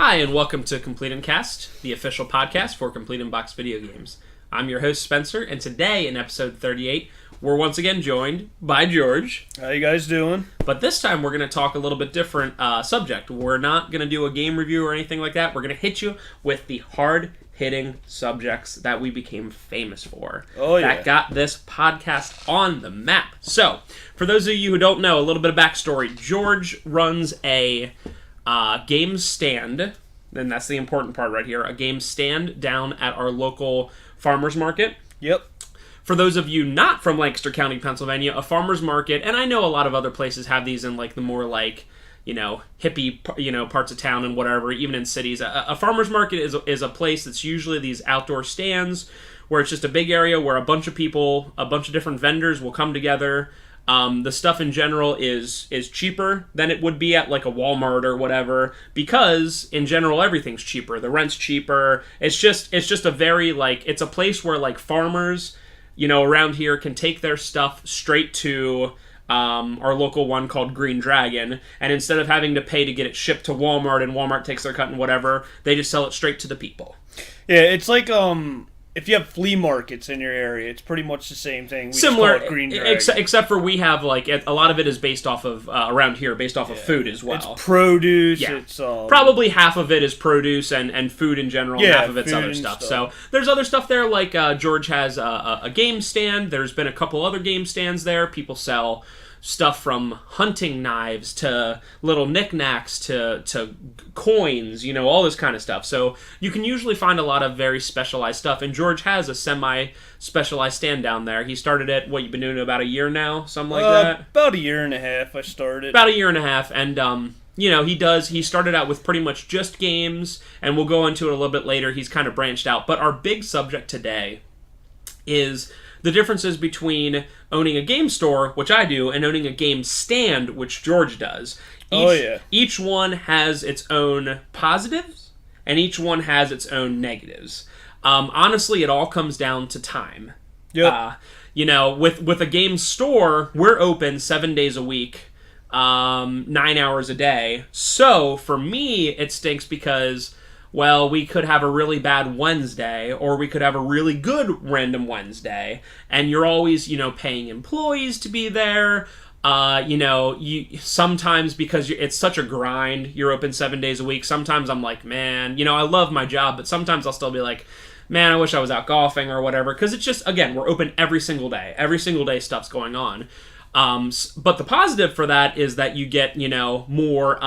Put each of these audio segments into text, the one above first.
Hi, and welcome to Complete and Cast, the official podcast for Complete and Box video games. I'm your host, Spencer, and today, in episode 38, we're once again joined by George. How you guys doing? But this time, we're going to talk a little bit different subject. We're not going to do a game review or anything like that. We're going to hit you with the hard-hitting subjects that we became famous for. Oh, yeah. That got this podcast on the map. So, for those of you who don't know, a little bit of backstory. George runs a game stand, and that's the important part right here, a game stand down at our local farmer's market. Yep. For those of you not from Lancaster County, Pennsylvania, a farmer's market, and I know a lot of other places have these in like the more like, hippie, parts of town and whatever, even in cities. A farmer's market is a place that's usually these outdoor stands where it's just a big area where a bunch of people, a bunch of different vendors will come together. The stuff in general is cheaper than it would be at like a Walmart or whatever, because in general everything's cheaper. The rent's cheaper. It's just a very it's a place where like farmers, around here can take their stuff straight to our local one called Green Dragon, and instead of having to pay to get it shipped to Walmart and Walmart takes their cut and whatever, they just sell it straight to the people. Yeah, it's like if you have flea markets in your area, it's pretty much the same thing. We Similar, just call it Green Dragon. except for we have a lot of it is based off of around here, based off of food as well. It's produce. Yeah. It's probably half of it is produce and food in general. And half of it's other stuff. So there's other stuff there. Like George has a game stand. There's been a couple other game stands there. People sell stuff from hunting knives to little knickknacks to coins, all this kind of stuff. So you can usually find a lot of very specialized stuff, and George has a semi-specialized stand down there. He started it, you've been doing it about a year now? Something like that? About a year and a half I started. About a year and a half, and he started out with pretty much just games, and we'll go into it a little bit later. He's kind of branched out. But our big subject today is the differences between owning a game store, which I do, and owning a game stand, which George does. Each one has its own positives, and each one has its own negatives. Honestly, it all comes down to time. Yep. With a game store, we're open 7 days a week, 9 hours a day. So, for me, it stinks because, we could have a really bad Wednesday, or we could have a really good random Wednesday, and you're always, paying employees to be there. You sometimes, because it's such a grind, you're open 7 days a week. Sometimes I'm like, man, I love my job, but sometimes I'll still be like, man, I wish I was out golfing or whatever, because it's just, again, we're open every single day. Every single day stuff's going on. But the positive for that is that you get, more,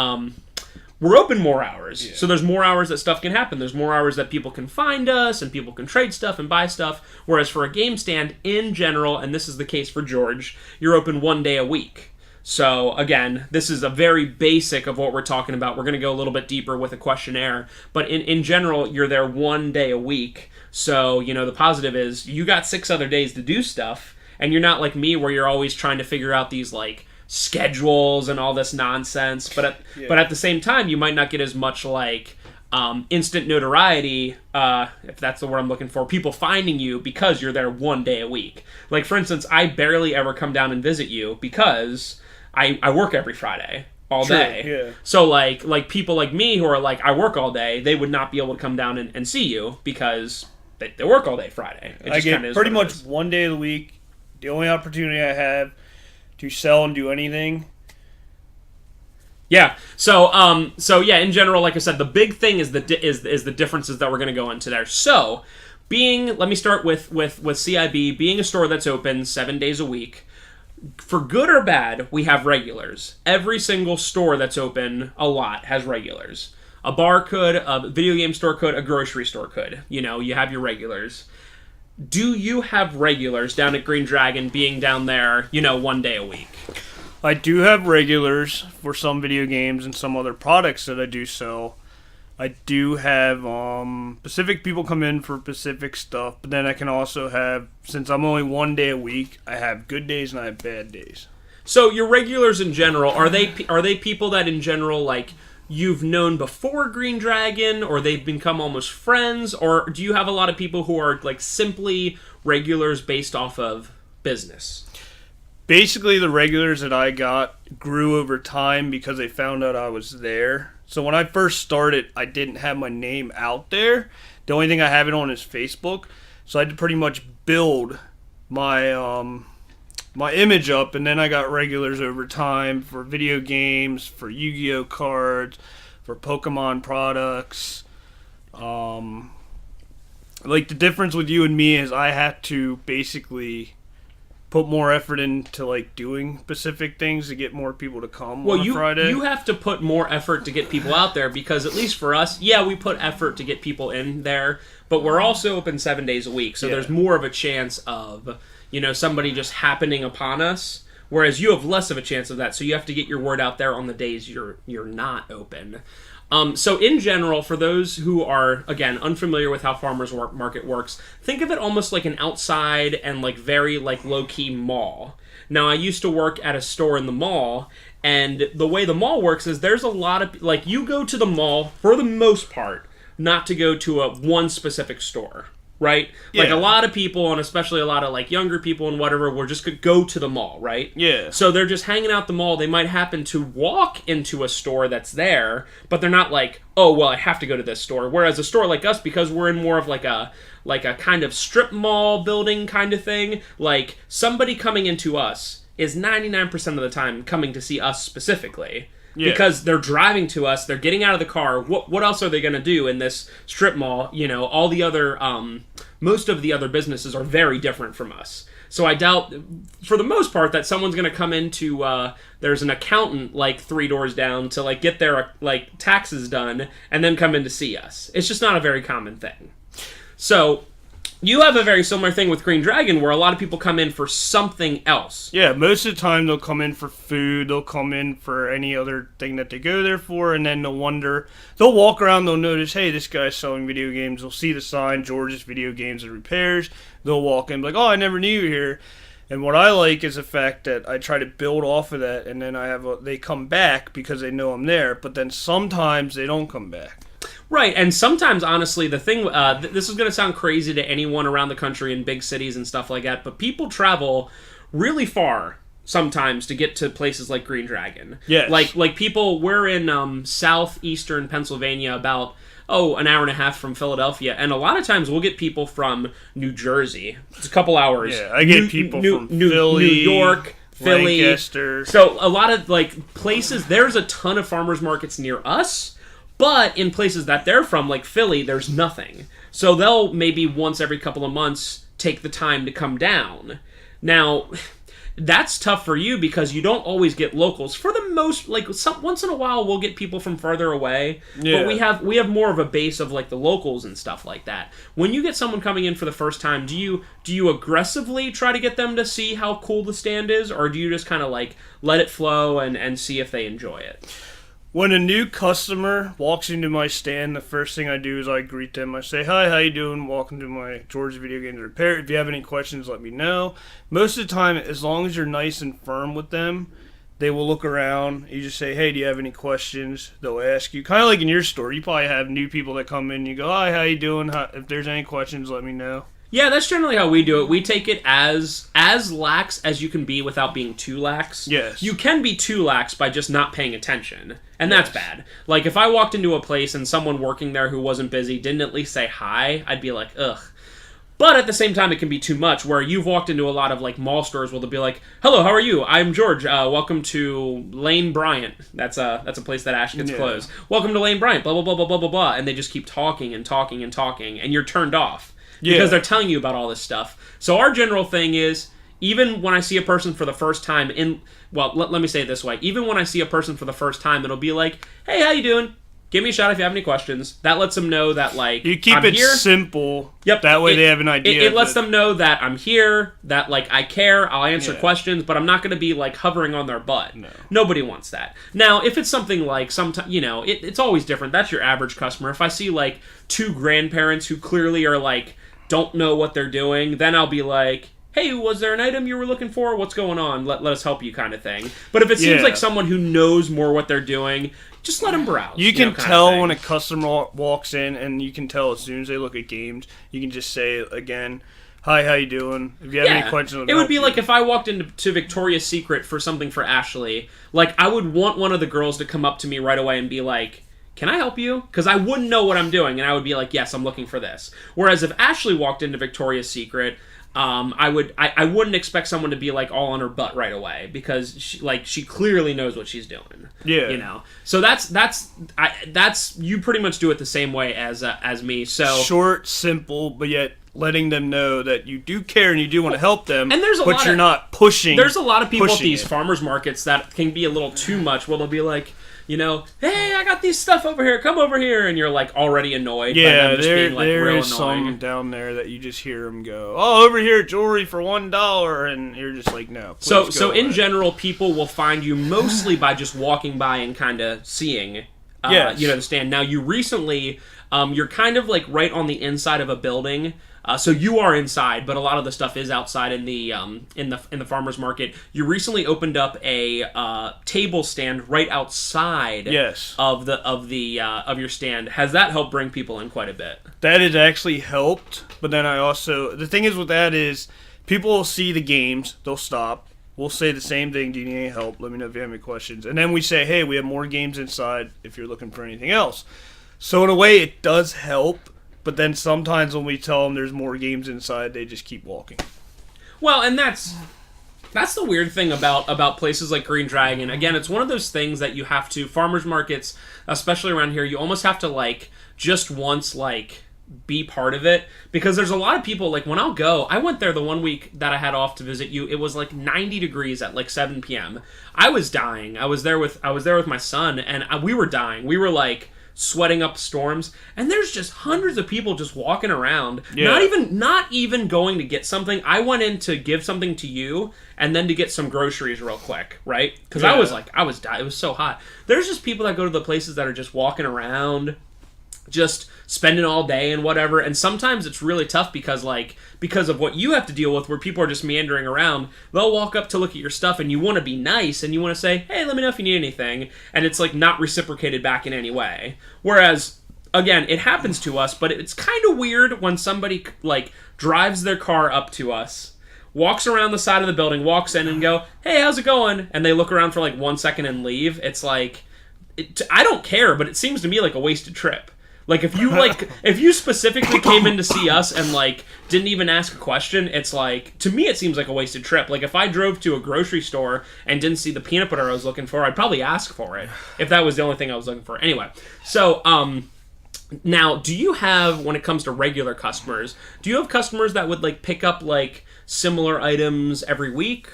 we're open more hours. Yeah. So there's more hours that stuff can happen. There's more hours that people can find us and people can trade stuff and buy stuff. Whereas for a game stand, in general, and this is the case for George, you're open 1 day a week. So again, this is a very basic of what we're talking about. We're going to go a little bit deeper with a questionnaire. But in general, you're there 1 day a week. So, the positive is you got 6 other days to do stuff. And you're not like me where you're always trying to figure out these schedules and all this nonsense, but at the same time, you might not get as much instant notoriety, if that's the word I'm looking for, people finding you because you're there 1 day a week. Like, for instance, I barely ever come down and visit you because I work every Friday all day. Yeah. So like people like me who are I work all day, they would not be able to come down and see you because they work all day Friday. I get pretty much 1 day of the week. The only opportunity I have to sell and do anything. Yeah. So in general, like I said, the big thing is the differences that we're going to go into there. So, let me start with CIB being a store that's open 7 days a week. For good or bad, we have regulars. Every single store that's open a lot has regulars. A bar could, a video game store could, a grocery store could. You have your regulars. Do you have regulars down at Green Dragon being down there, 1 day a week? I do have regulars for some video games and some other products that I do sell. I do have Pacific people come in for Pacific stuff, but then I can also have, since I'm only 1 day a week, I have good days and I have bad days. So your regulars in general, are they people that in general you've known before Green Dragon, or they've become almost friends, or do you have a lot of people who are simply regulars based off of business? Basically, the regulars that I got grew over time because they found out I was there. So when I first started, I didn't have my name out there. The only thing I have it on is Facebook. So I had to pretty much build my my image up, and then I got regulars over time for video games, for Yu-Gi-Oh cards, for Pokemon products. Like, the difference with you and me is I had to basically put more effort into, like, doing specific things to get more people to come on a Friday. You have to put more effort to get people out there, because at least for us, yeah, we put effort to get people in there, but we're also open 7 days a week, so there's more of a chance of, somebody just happening upon us, whereas you have less of a chance of that, so you have to get your word out there on the days you're not open. So in general, for those who are, again, unfamiliar with how farmers market works, think of it almost like an outside and like very like low-key mall. Now, I used to work at a store in the mall, and the way the mall works is there's a lot of, like, you go to the mall, for the most part, not to go to one specific store. Right? Yeah. Like, a lot of people, and especially a lot of, like, younger people and whatever, will just go to the mall, right? Yeah. So they're just hanging out the mall. They might happen to walk into a store that's there, but they're not like, oh, well, I have to go to this store. Whereas a store like us, because we're in more of like a kind of strip mall building kind of thing, like, somebody coming into us is 99% of the time coming to see us specifically. Yeah. Because they're driving to us, they're getting out of the car. What else are they going to do in this strip mall? All the other, most of the other businesses are very different from us. So I doubt, for the most part, that someone's going to come into, there's an accountant, like, 3 doors down to, like, get their, like, taxes done and then come in to see us. It's just not a very common thing. So you have a very similar thing with Green Dragon, where a lot of people come in for something else. Yeah, most of the time they'll come in for food, they'll come in for any other thing that they go there for, and then they'll walk around, they'll notice, hey, this guy's selling video games, they'll see the sign, George's Video Games and Repairs, they'll walk in, like, oh, I never knew you here. And what I like is the fact that I try to build off of that, and then they come back because they know I'm there, but then sometimes they don't come back. Right, and sometimes, honestly, the thing, this is going to sound crazy to anyone around the country in big cities and stuff like that, but people travel really far sometimes to get to places like Green Dragon. Yes. Like people, we're in southeastern Pennsylvania, about, an hour and a half from Philadelphia, and a lot of times we'll get people from New Jersey. It's a couple hours. Yeah, I get people from Philly, New York, Philly. Lancaster. So a lot of, like, places, there's a ton of farmers markets near us. But in places that they're from, like Philly, there's nothing. So they'll maybe once every couple of months take the time to come down. Now, that's tough for you because you don't always get locals. For the most, like, once in a while we'll get people from further away. Yeah. But we have more of a base of, like, the locals and stuff like that. When you get someone coming in for the first time, do you aggressively try to get them to see how cool the stand is? Or do you just kind of, like, let it flow and see if they enjoy it? When a new customer walks into my stand, the first thing I do is I greet them. I say, hi, how you doing? Welcome to my George Video Games Repair. If you have any questions, let me know. Most of the time, as long as you're nice and firm with them, they will look around. You just say, hey, do you have any questions? They'll ask you. Kind of like in your store. You probably have new people that come in. You go, hi, how you doing? If there's any questions, let me know. Yeah, that's generally how we do it. We take it as lax as you can be without being too lax. Yes. You can be too lax by just not paying attention, and that's bad. Like, if I walked into a place and someone working there who wasn't busy didn't at least say hi, I'd be like, ugh. But at the same time, it can be too much, where you've walked into a lot of, like, mall stores where they'll be like, hello, how are you? I'm George. Welcome to Lane Bryant. That's a place that Ash gets clothes. Welcome to Lane Bryant, blah, blah, blah, blah, blah, blah, blah. And they just keep talking and talking and talking, and you're turned off. Yeah. Because they're telling you about all this stuff. So our general thing is, even when I see a person for the first time let me say it this way. Even when I see a person for the first time, it'll be like, hey, how you doing? Give me a shout if you have any questions. That lets them know that, like, you keep it simple. Yep. That way they have an idea. It lets them know that I'm here, that, like, I care, I'll answer questions, but I'm not going to be, like, hovering on their butt. No. Nobody wants that. Now, if it's something like, it's always different. That's your average customer. If I see, like, 2 grandparents who clearly are, like, don't know what they're doing, then I'll be like, hey, was there an item you were looking for? What's going on? Let us help you, kind of thing. But if it seems like someone who knows more what they're doing, just let them browse. You can tell when a customer walks in, and you can tell as soon as they look at games. You can just say, again, hi, how you doing? If you have any questions, it would be like if I walked into Victoria's Secret for something for Ashley, like, I would want one of the girls to come up to me right away and be like, can I help you? Because I wouldn't know what I'm doing, and I would be like, yes, I'm looking for this. Whereas if Ashley walked into Victoria's Secret, I wouldn't expect someone to be like all on her butt right away, because she clearly knows what she's doing. Yeah. You know. So that's you pretty much do it the same way as me. So short, simple, but yet letting them know that you do care and you do want to help them, and but you're not pushing. There's a lot of people at these it. farmers markets that can be a little too much. Well, they'll be like, you know, hey, I got these stuff over here. Come over here, and you're like already annoyed. Yeah, by them just being, like, there real is annoying. some down there that you just hear them go, "Oh, over here, jewelry for $1," and you're just like, "No." So in general, people will find you mostly by just walking by and kind of seeing, Yes. you know, the stand. Now, you recently, you're kind of like right on the inside of a building. So you are inside, but a lot of the stuff is outside in the farmers market. You recently opened up a table stand right outside Yes. of your stand. Has that helped bring people in quite a bit? That has actually helped, but then the thing is with that is people will see the games, they'll stop. We'll say the same thing, do you need any help? Let me know if you have any questions. And then we say, hey, we have more games inside if you're looking for anything else. So in a way, it does help, but then sometimes when we tell them there's more games inside, they just keep walking. Well, and that's the weird thing about places like Green Dragon. Again, it's one of those things that you have to, farmers markets, especially around here, you almost have to like just once like be part of it, because there's a lot of people, like when I went there the one week that I had off to visit you, it was like 90 degrees at like 7 p.m. I was dying. I was there with my son, and we were dying. We were like sweating up storms, and there's just hundreds of people just walking around, not even going to get something. I went in to give something to you and then to get some groceries real quick, right? Because I was dying. It was so hot. There's just people that go to the places that are just walking around, just spending all day and whatever, and sometimes it's really tough because of what you have to deal with, where people are just meandering around. They'll walk up to look at your stuff, and you want to be nice, and you want to say, hey, let me know if you need anything, and it's like not reciprocated back in any way. Whereas, again, it happens to us, but it's kind of weird when somebody like drives their car up to us, walks around the side of the building, walks in and go, hey, how's it going? And they look around for like 1 second and leave. It's like, I don't care, but it seems to me like a wasted trip. Like, if you specifically came in to see us and, like, didn't even ask a question, it's like, to me it seems like a wasted trip. Like, if I drove to a grocery store and didn't see the peanut butter I was looking for, I'd probably ask for it, if that was the only thing I was looking for. Anyway, so, now, do you have, when it comes to regular customers, do you have customers that would, like, pick up, like, similar items every week?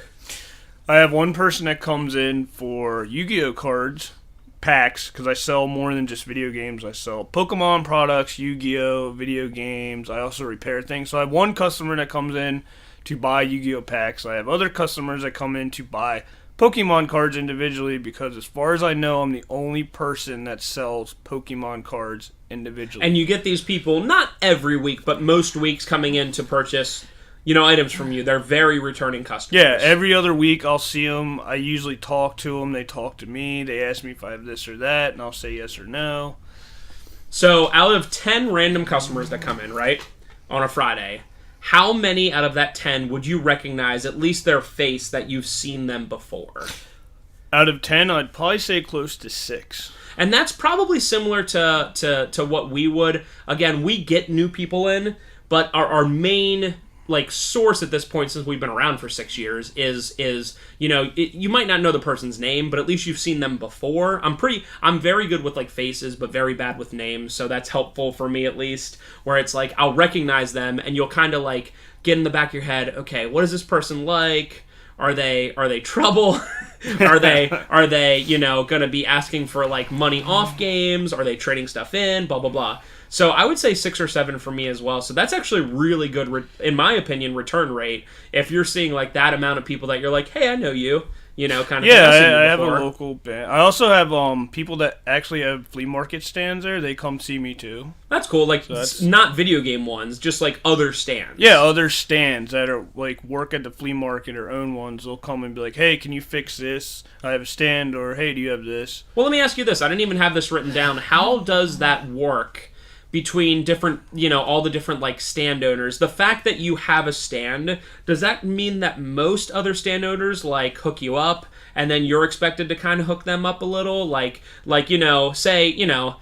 I have one person that comes in for Yu-Gi-Oh cards, packs, because I sell more than just video games. I sell Pokemon products, Yu-Gi-Oh, video games. I also repair things. So I have one customer that comes in to buy Yu-Gi-Oh packs. I have other customers that come in to buy Pokemon cards individually, because as far as I know, I'm the only person that sells Pokemon cards individually. And you get these people, not every week, but most weeks, coming in to purchase, you know, items from you. They're very returning customers. Yeah, every other week I'll see them. I usually talk to them. They talk to me. They ask me if I have this or that, and I'll say yes or no. So out of 10 random customers that come in, right, on a Friday, how many out of that 10 would you recognize at least their face that you've seen them before? Out of 10, I'd probably say close to 6. And that's probably similar to what we would. Again, we get new people in, but our main like source at this point, since we've been around for 6 years, is you know, you might not know the person's name, but at least you've seen them before. I'm very good with like faces, but very bad with names, so that's helpful for me at least, where it's like I'll recognize them and you'll kind of like get in the back of your head, okay, what is this person like? Are they trouble? are they you know, gonna be asking for like money off games? Are they trading stuff in? Blah blah blah. So I would say 6 or 7 for me as well. So that's actually really good, in my opinion, return rate. If you're seeing like that amount of people that you're like, hey, I know you, you know, kind of. Yeah, I have a local band. I also have people that actually have flea market stands there. They come see me too. That's cool. Like, so not video game ones, just like other stands. Yeah, other stands that are like work at the flea market or own ones. They'll come and be like, hey, can you fix this? I have a stand, or hey, do you have this? Well, let me ask you this. I didn't even have this written down. How does that work between different, you know, all the different like stand owners? The fact that you have a stand, does that mean that most other stand owners like hook you up and then you're expected to kind of hook them up a little? Like, you know, say, you know,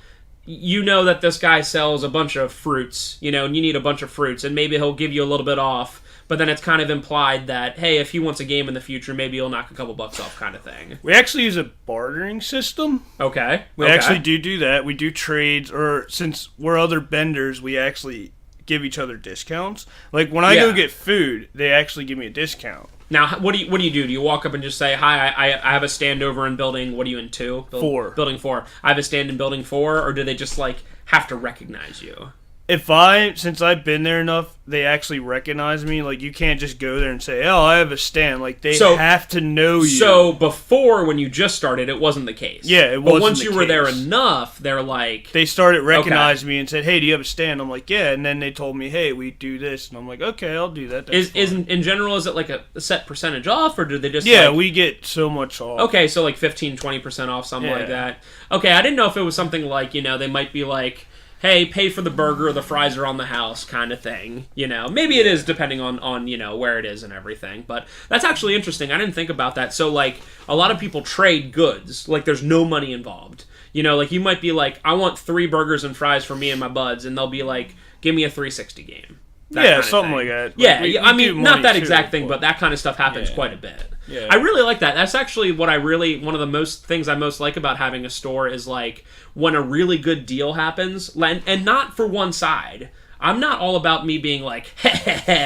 you know that this guy sells a bunch of fruits, and you need a bunch of fruits, and maybe he'll give you a little bit off, but then it's kind of implied that, hey, if he wants a game in the future, maybe he'll knock a couple bucks off kind of thing. We actually use a bartering system. Okay. We actually do that. We do trades, or since we're other vendors, we actually give each other discounts. Like, when I go get food, they actually give me a discount. Now, what do you do? Do you walk up and just say, hi, I have a stand over in building, what are you in, 2? 4. Building 4. I have a stand in building 4, or do they just, like, have to recognize you? Since I've been there enough, they actually recognize me. Like, you can't just go there and say, oh, I have a stand. Like, they have to know you. So, before, when you just started, it wasn't the case. Yeah, it wasn't. But once you were there enough, they're like... They started recognizing me and said, hey, do you have a stand? I'm like, yeah. And then they told me, hey, we do this. And I'm like, okay, I'll do that. In general, is it like a set percentage off, or do they just... Yeah, we get so much off. Okay, so like 15, 20% off, something like that. Okay, I didn't know if it was something like, they might be like... hey, pay for the burger, the fries are on the house kind of thing. Maybe it is depending on where it is and everything. But that's actually interesting. I didn't think about that. So, like, a lot of people trade goods. Like, there's no money involved. Like, you might be like, I want 3 burgers and fries for me and my buds. And they'll be like, give me a 360 game. Something like that. Yeah, I mean, not that exact thing, but that kind of stuff happens quite a bit. Yeah. I really like that. That's actually one of the most things I most like about having a store is, like, when a really good deal happens, and not for one side. I'm not all about me being like,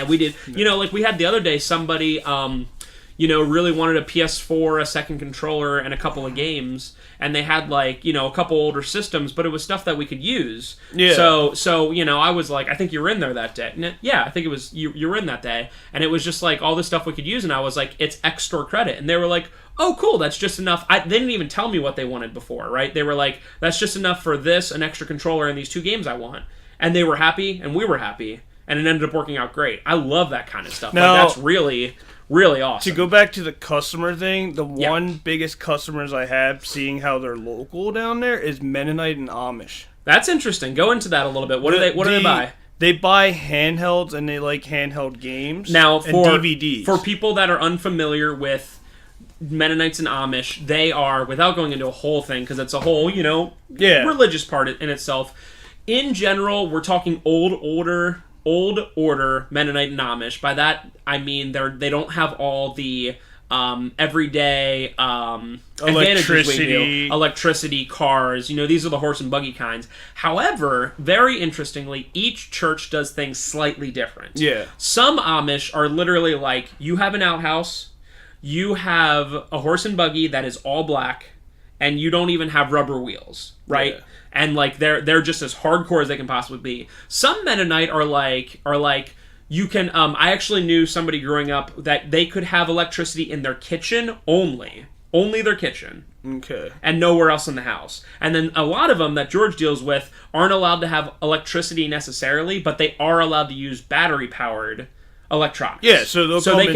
we did, like we had the other day, somebody, really wanted a PS4, a second controller, and a couple of games, and they had, like, a couple older systems, but it was stuff that we could use. Yeah. So I was like, I think you were in there that day. Yeah, I think it was, you were in that day, and it was just, like, all this stuff we could use, and I was like, it's X store credit, and they were like, oh, cool, that's just enough. They didn't even tell me what they wanted before, right? They were like, that's just enough for this, an extra controller, and these 2 games I want. And they were happy, and we were happy, and it ended up working out great. I love that kind of stuff. Now, like, that's really... really awesome. To go back to the customer thing, the one biggest customers I have, seeing how they're local down there, is Mennonite and Amish. That's interesting. Go into that a little bit. What do they buy? They buy handhelds, and they like handheld games now, and DVDs. For people that are unfamiliar with Mennonites and Amish, they are, without going into a whole thing, because it's a whole, religious part in itself. In general, we're talking old order Mennonite and Amish. By that, I mean they don't have all the everyday advantages we do. Electricity, cars. These are the horse and buggy kinds. However, very interestingly, each church does things slightly different. Yeah. Some Amish are literally like, you have an outhouse, you have a horse and buggy that is all black, and you don't even have rubber wheels, right? Yeah. And, like, they're just as hardcore as they can possibly be. Some Mennonite are like you can. I actually knew somebody growing up that they could have electricity in their kitchen only their kitchen. Okay. And nowhere else in the house. And then a lot of them that George deals with aren't allowed to have electricity necessarily, but they are allowed to use battery powered electronics. Yeah, so they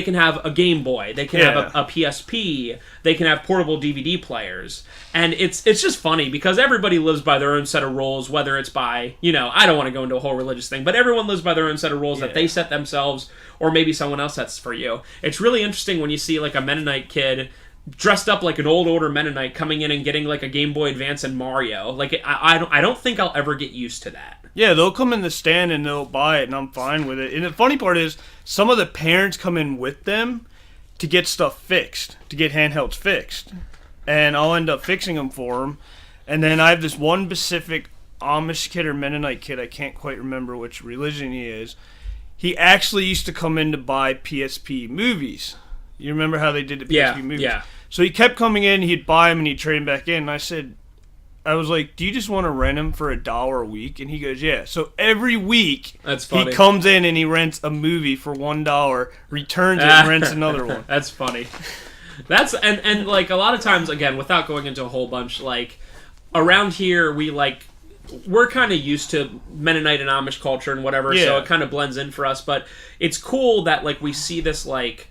can have a Game Boy, they can have a PSP, they can have portable DVD players, and it's just funny because everybody lives by their own set of rules, whether it's by I don't want to go into a whole religious thing, but everyone lives by their own set of rules that they set themselves, or maybe someone else sets for you. It's really interesting when you see like a Mennonite kid dressed up like an old order Mennonite coming in and getting like a Game Boy Advance and Mario. Like I don't think I'll ever get used to that. Yeah, they'll come in the stand and they'll buy it, and I'm fine with it. And the funny part is, some of the parents come in with them to get stuff fixed, to get handhelds fixed. And I'll end up fixing them for them. And then I have this one specific Amish kid or Mennonite kid, I can't quite remember which religion he is. He actually used to come in to buy PSP movies. You remember how they did the PSP movies? Yeah. So he kept coming in, he'd buy them, and he'd trade them back in. And I was like, do you just want to rent them for $1 a week? And he goes, yeah. So every week, he comes in and he rents a movie for $1, returns it, and rents another one. That's funny. That's and like a lot of times, again, without going into a whole bunch, like around here, we're kind of used to Mennonite and Amish culture and whatever, so it kind of blends in for us. But it's cool that like we see this like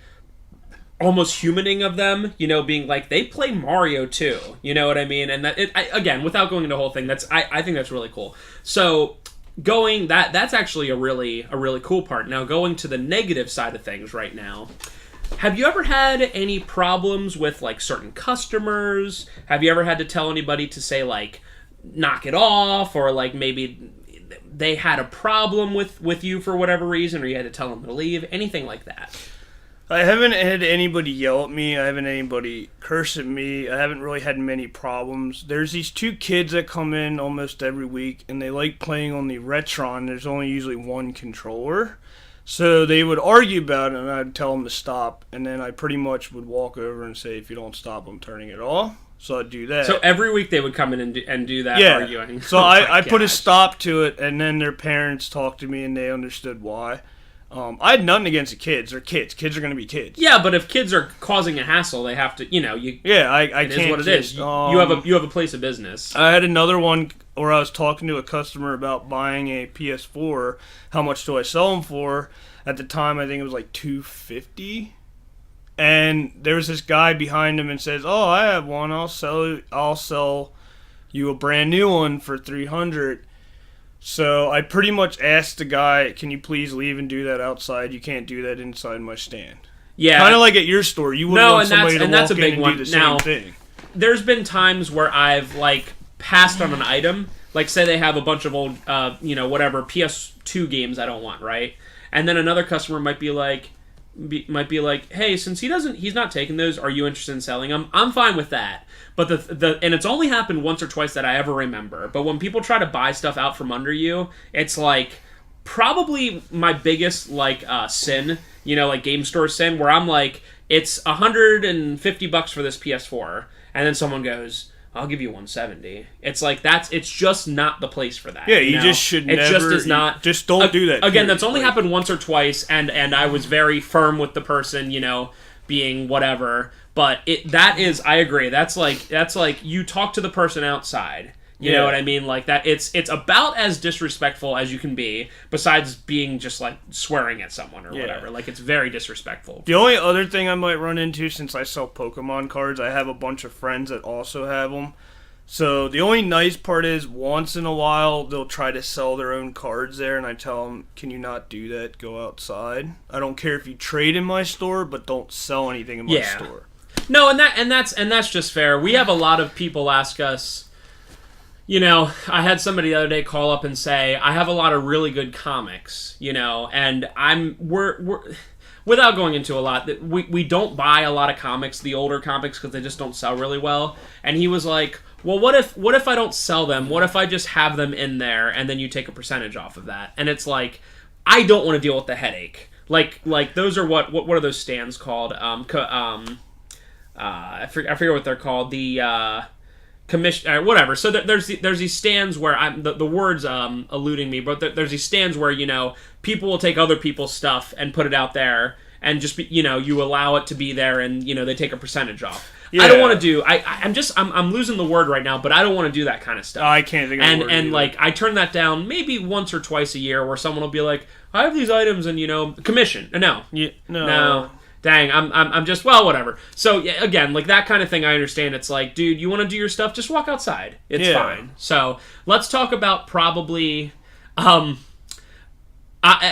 almost humaning of them, being like, they play Mario too, you know what I mean? And that again, without going into the whole thing, I think that's really cool. So that's actually a really cool part. Now going to the negative side of things right now, have you ever had any problems with like certain customers? Have you ever had to tell anybody to say like knock it off, or like maybe they had a problem with you for whatever reason, or you had to tell them to leave, anything like that? I haven't had anybody yell at me. I haven't had anybody curse at me. I haven't really had many problems. There's these two kids that come in almost every week, and they like playing on the Retron. There's only usually one controller. So they would argue about it, and I'd tell them to stop. And then I pretty much would walk over and say, if you don't stop, I'm turning it off. So I'd do that. So every week they would come in and do that arguing. So I put a stop to it, and then their parents talked to me, and they understood why. I had nothing against the kids. They're kids. Kids are going to be kids. Yeah, but if kids are causing a hassle, they have to, I can't. It is what it is. You have a place of business. I had another one where I was talking to a customer about buying a PS4. How much do I sell them for? At the time, I think it was like $250. And there was this guy behind him and says, "Oh, I have one. I'll sell you a brand new one for $300." So I pretty much asked the guy, "Can you please leave and do that outside? You can't do that inside my stand." Yeah, kind of like at your store. You wouldn't want somebody to walk in and do the same thing. There's been times where I've like passed on an item, like say they have a bunch of old, whatever PS2 games I don't want, right? And then another customer might be like, "Hey, since he's not taking those, are you interested in selling them?" I'm fine with that. But and it's only happened once or twice that I ever remember. But when people try to buy stuff out from under you, it's like probably my biggest sin, like game store sin, where I'm like, it's $150 for this PS4, and then someone goes, "I'll give you $170." It's like it's just not the place for that. Yeah, you just should never. It just is not. Just don't do that. Again, that's only happened once or twice, and I was very firm with the person, being whatever. But I agree. That's like you talk to the person outside. You know what I mean? Like that. It's about as disrespectful as you can be, besides being just like swearing at someone or whatever. Like it's very disrespectful. The only other thing I might run into, since I sell Pokemon cards, I have a bunch of friends that also have them. So the only nice part is once in a while they'll try to sell their own cards there, and I tell them, "Can you not do that? Go outside. I don't care if you trade in my store, but don't sell anything in my store." No, and that's just fair. We have a lot of people ask us. I had somebody the other day call up and say, "I have a lot of really good comics," and we're without going into a lot, we don't buy a lot of comics, the older comics, because they just don't sell really well. And he was like, "Well, what if I don't sell them? What if I just have them in there and then you take a percentage off of that?" And it's like, I don't want to deal with the headache. Like those are what are those stands called? I forget what they're called. The commission or whatever. So there's these stands where the words eluding me, but there's these stands where people will take other people's stuff and put it out there, and just be, you allow it to be there, and they take a percentage off. Yeah. I don't want to do. I'm losing the word right now, but I don't want to do that kind of stuff. I can't think of the word and like I turn that down maybe once or twice a year, where someone will be like, "I have these items," and commission. No. Yeah, no. Dang, I'm just, whatever. So, yeah, again, like that kind of thing, I understand. It's like, dude, you want to do your stuff? Just walk outside. It's fine. So, let's talk about probably, at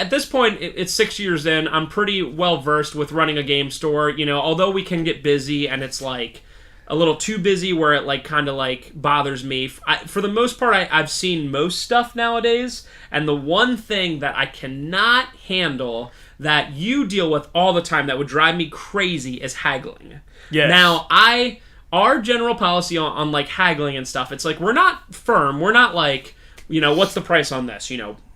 this point, it's 6 years in. I'm pretty well versed with running a game store. Although we can get busy, and it's like a little too busy where it like kind of like bothers me. For the most part, I've seen most stuff nowadays. And the one thing that I cannot handle that you deal with all the time that would drive me crazy is haggling. Yes. Now, our general policy on like haggling and stuff, it's like we're not firm. We're not like, what's the price on this?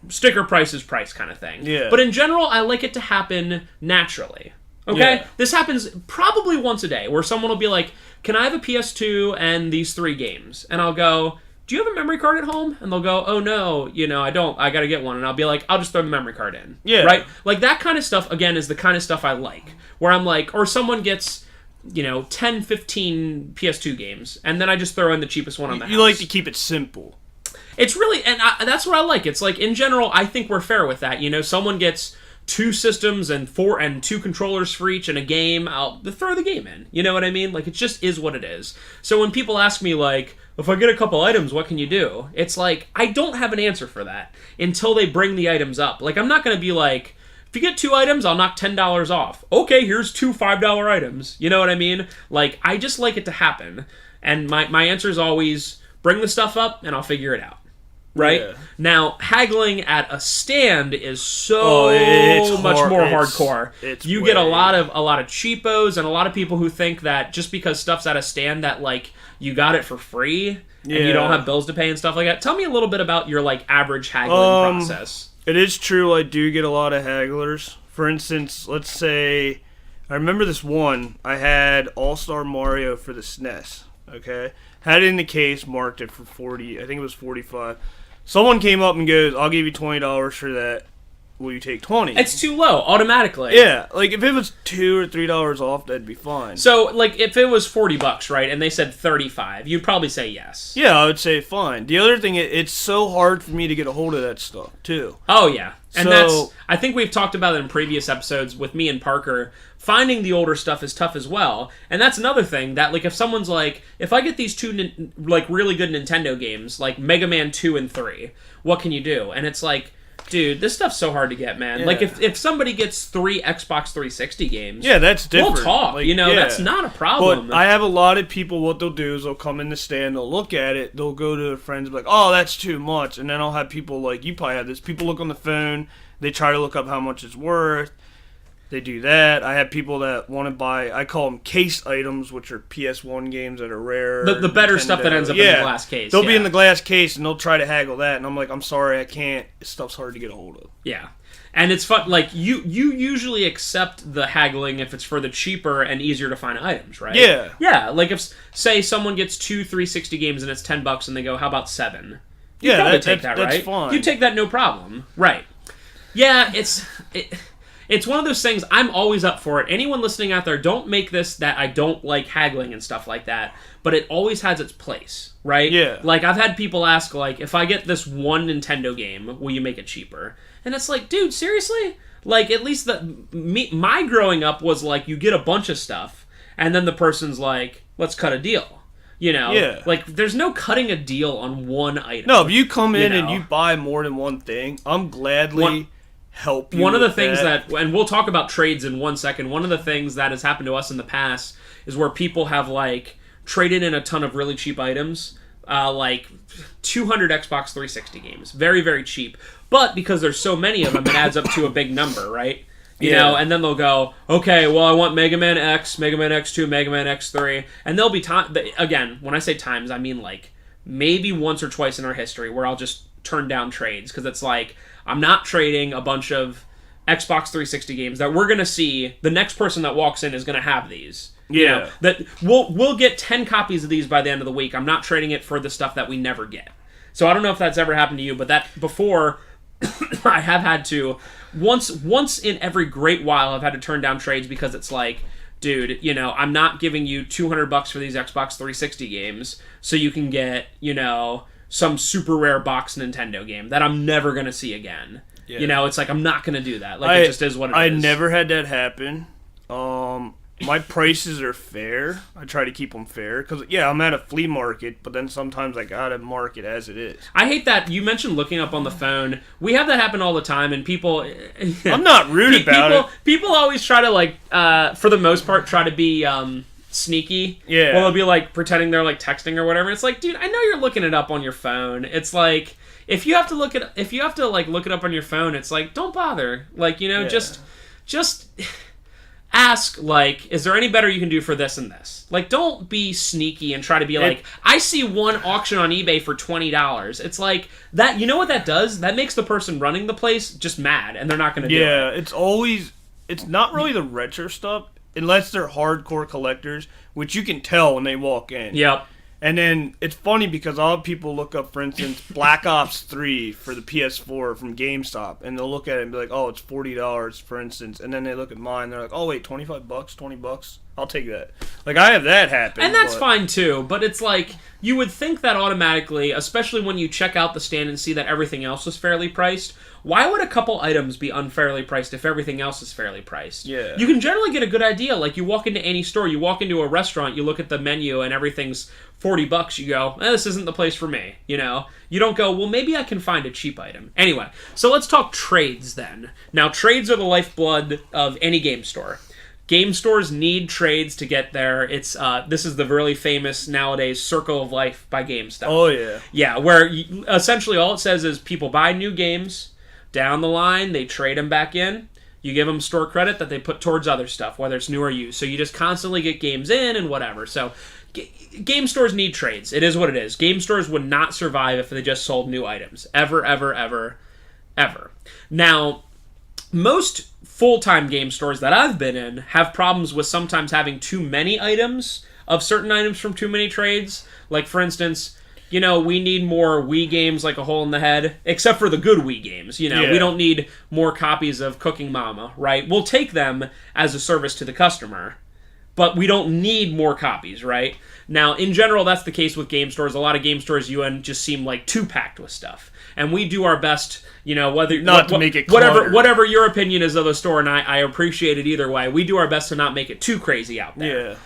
Sticker price is price kind of thing. Yeah. But in general, I like it to happen naturally. Okay? Yeah. This happens probably once a day where someone will be like, "Can I have a PS2 and these 3 games?" And I'll go, "Do you have a memory card at home?" And they'll go, "Oh no, I don't. I got to get one." And I'll be like, "I'll just throw the memory card in." Yeah. Right? Like that kind of stuff, again, is the kind of stuff I like. Where I'm like, or someone gets, 10, 15 PS2 games, and then I just throw in the cheapest one on the house. You like to keep it simple. It's really, and that's what I like. It's like, in general, I think we're fair with that. Someone gets 2 systems and 2 controllers for each in a game, I'll throw the game in. You know what I mean? Like, it just is what it is. So when people ask me, like, if I get a couple items, what can you do? It's like, I don't have an answer for that until they bring the items up. Like, I'm not going to be like, if you get 2 items, I'll knock $10 off. Okay, here's 2 $5 items. You know what I mean? Like, I just like it to happen. And my answer is always, Bring the stuff up, and I'll figure it out. Right? Yeah. Now, haggling at a stand is so much more hardcore. You get a lot of cheapos and a lot of people who think that just because stuff's at a stand that, like, you got it for free and you don't have bills to pay and stuff like that. Tell me a little bit about your, like, average haggling process. It is true, I do get a lot of hagglers. For instance, let's say, I remember this one, I had All-Star Mario for the SNES, okay? Had it in the case, marked it for 40, I think it was 45. Someone came up and goes, I'll give you $20 for that. Will you take 20? It's too low, automatically. Yeah, like if it was $2 or $3 off, that'd be fine. So, like, if it was $40, right, and they said 35, you'd probably say yes. Yeah, I would say fine. The other thing, it's so hard for me to get a hold of that stuff, too. Oh, yeah. And I think we've talked about it in previous episodes with me and Parker. Finding the older stuff is tough as well. And that's another thing that, like, if someone's like, if I get these two, like, really good Nintendo games, like Mega Man 2 and 3, what can you do? And it's like, dude, this stuff's so hard to get, man. Yeah. Like, if somebody gets 3 Xbox 360 games, yeah, that's different. We'll talk, like, that's not a problem. But I have a lot of people, what they'll do is they'll come in the stand, they'll look at it, they'll go to their friends and be like, oh, that's too much. And then I'll have people, like, you probably have this, people look on the phone, they try to look up how much it's worth. They do that. I have people that want to buy, I call them case items, which are PS1 games that are rare. The better Nintendo stuff that ends up in the glass case. They'll be in the glass case, and they'll try to haggle that. And I'm like, I'm sorry, I can't. This stuff's hard to get a hold of. Yeah. And it's fun. Like, you usually accept the haggling if it's for the cheaper and easier to find items, right? Yeah. Yeah. Like, if, say, someone gets 2 360 games and it's $10 and they go, how about 7? You'd probably take that, right? That's fine. You take that no problem. Right. Yeah, it's one of those things, I'm always up for it. Anyone listening out there, don't make this that I don't like haggling and stuff like that, but it always has its place, right? Yeah. Like, I've had people ask, like, if I get this one Nintendo game, will you make it cheaper? And it's like, dude, seriously? Like, at least my growing up was like, you get a bunch of stuff, and then the person's like, let's cut a deal. You know? Yeah. Like, there's no cutting a deal on one item. No, if you come in and you buy more than one thing, I'm gladly help you. One of the things that, and we'll talk about trades in 1 second, one of the things that has happened to us in the past is where people have, like, traded in a ton of really cheap items, like 200 Xbox 360 games. Very, very cheap. But because there's so many of them, it adds up to a big number, right? You know, and then they'll go, okay, well, I want Mega Man X, Mega Man X2, Mega Man X3, and there'll be time, again, when I say times, I mean, like, maybe once or twice in our history where I'll just turn down trades, because it's like, I'm not trading a bunch of Xbox 360 games that we're going to see. The next person that walks in is going to have these. Yeah. You know, that we'll get 10 copies of these by the end of the week. I'm not trading it for the stuff that we never get. So I don't know if that's ever happened to you, but that before I have had to, once in every great while, I've had to turn down trades because it's like, dude, you know, I'm not giving you $200 for these Xbox 360 games so you can get, you know, some super rare box Nintendo game that I'm never going to see again. Yeah. You know, it's like, I'm not going to do that. Like, it just is what it is. I never had that happen. My prices are fair. I try to keep them fair. Because, yeah, I'm at a flea market, but then sometimes I got to mark it as it is. I hate that. You mentioned looking up on the phone. We have that happen all the time, and people... I'm not rude about it. People always try to, like, for the most part, try to be... sneaky. Yeah. Well, they'll be like pretending they're like texting or whatever. It's like, dude, I know you're looking it up on your phone. It's like, if you have to look it up on your phone, it's like, don't bother. Like, you know, just ask, like, is there any better you can do for this and this? Like, don't be sneaky and try to be like, I see one auction on eBay for $20. It's like that. You know what that does? That makes the person running the place just mad, and they're not going to do it. Yeah, it's not really the retro stuff. Unless they're hardcore collectors, which you can tell when they walk in. Yep. And then it's funny because all people look up, for instance, Black Ops 3 for the PS4 from GameStop, and they'll look at it and be like, oh, it's $40, for instance. And then they look at mine, they're like, oh, wait, $25, $20? I'll take that. Like, I have that happen. And that's fine, too. But it's like, you would think that automatically, especially when you check out the stand and see that everything else is fairly priced, why would a couple items be unfairly priced if everything else is fairly priced? Yeah. You can generally get a good idea. Like, you walk into any store, you walk into a restaurant, you look at the menu, and everything's $40. You go, this isn't the place for me, you know? You don't go, well, maybe I can find a cheap item. Anyway, so let's talk trades then. Now, trades are the lifeblood of any game store. game stores need trades to get there. It's this is the really famous nowadays Circle of Life by GameStop. Oh, yeah. Yeah, where essentially all it says is people buy new games, down the line they trade them back in, you give them store credit that they put towards other stuff, whether it's new or used. So you just constantly get games in and whatever. So game stores need trades. It is what it is. Game stores would not survive if they just sold new items. Ever, ever, ever, ever. Now, most full-time game stores that I've been in have problems with sometimes having too many items of certain items from too many trades. Like, for instance, we need more Wii games like a hole in the head, except for the good Wii games. Yeah. We don't need more copies of Cooking Mama, right? We'll take them as a service to the customer, but we don't need more copies, right? Now, in general, that's the case with game stores. A lot of game stores just seem like too packed with stuff. And we do our best, whether not to make it cluttered. whatever your opinion is of the store, and I appreciate it either way. We do our best to not make it too crazy out there. Yeah.